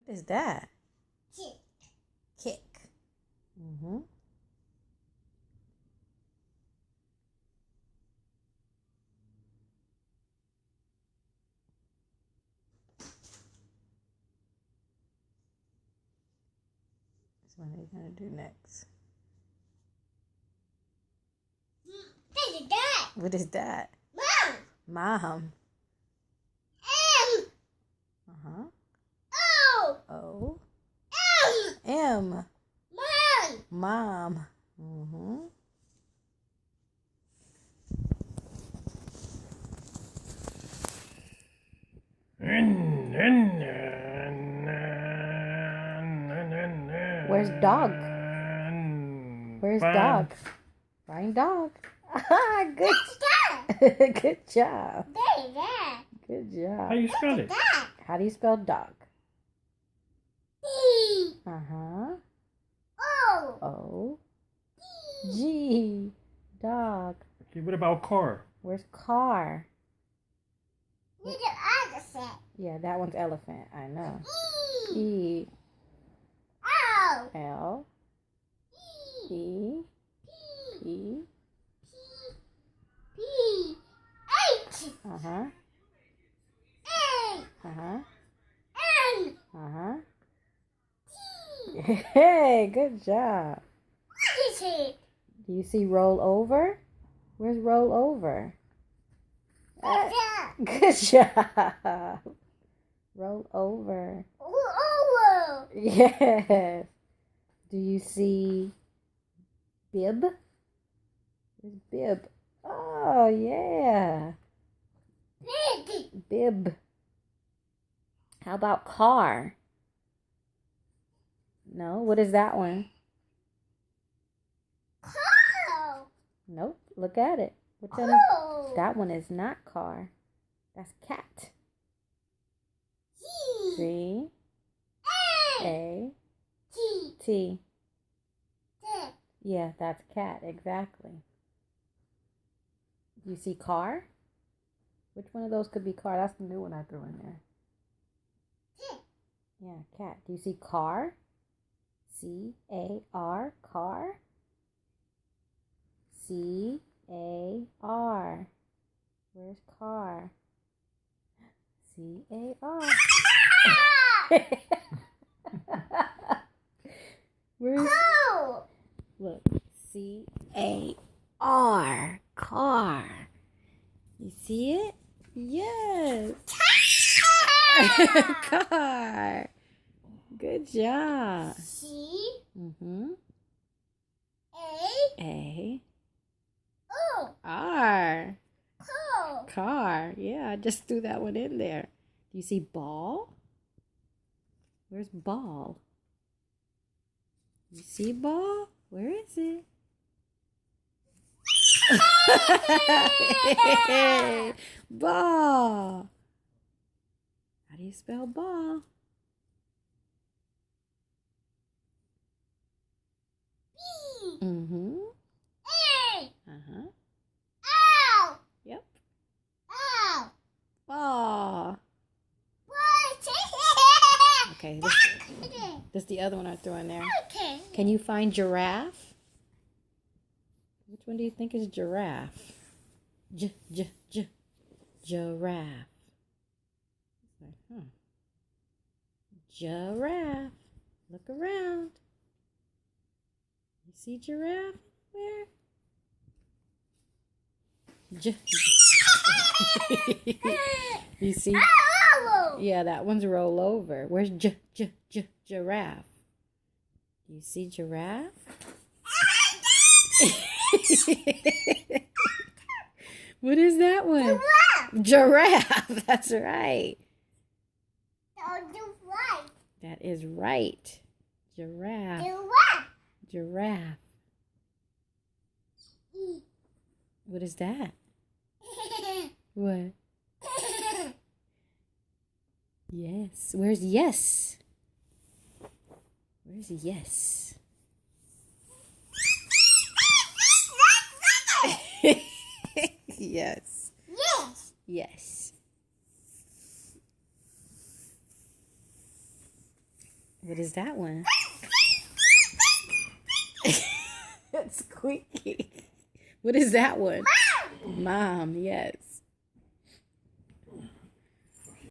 What is that? Kick. Kick. Mm-hmm. What are you gonna do next? What is that? What is that? Mom. Mom. M. Uh-huh. O. O. M. M. Mom. Mom. Mm-hmm. Where's dog? Where's dog? Find dog. Good. Good job. Good job. How you spell it? How do you spell dog? E. Uh-huh. O. O. G. Dog. Okay, what about car? Where's car? Need the other set. Yeah, that one's elephant. I know. E. E. O. L. E. E. P. P. P. H. Uh-huh. A. Uh-huh. N. Uh-huh. T. Hey, good job. What is it? Do you see roll over? Where's roll over? Good job. Roll over. Over. Yes. Do you see bib? Where's bib? Oh, yeah. Big. Bib. How about car? No, what is that one? Cow. Nope, look at it. Which one is Cow. that? One is not car. That's cat. G. C. A. A. T. T. T. Yeah, that's cat, exactly. Do you see car? Which one of those could be car? That's the new one I threw in there. T. Yeah, cat. Do you see car? C-A-R, car? C-A-R. Where's car? C-A-R. Where's, Cow. look, C-A-R, car. You see it? Yes. Car. Good job. C. Mm-hmm. A. A. O. R. Cow. Car. Yeah, I just threw that one in there. Do you see ball? Where's ball? You see ball? Where is it? Ball. How do you spell ball? B. Mm-hmm. A. Uh-huh. Ow. Yep. Ow. Ball. What? Okay, this is the other one I threw in there. Okay. Can you find giraffe? Which one do you think is giraffe? Giraffe. Giraffe. Look around. You see giraffe where? You see? Ow. Yeah, that one's roll over. Where's giraffe? Do you see giraffe? What is that one? Giraffe. That's right. Do what? That is right. Giraffe. Do what? Giraffe. E. What is that? What? Yes. Where's yes? Where's yes? Yes. Yes. Yes. What is that one? It's squeaky. What is that one? Mom, yes.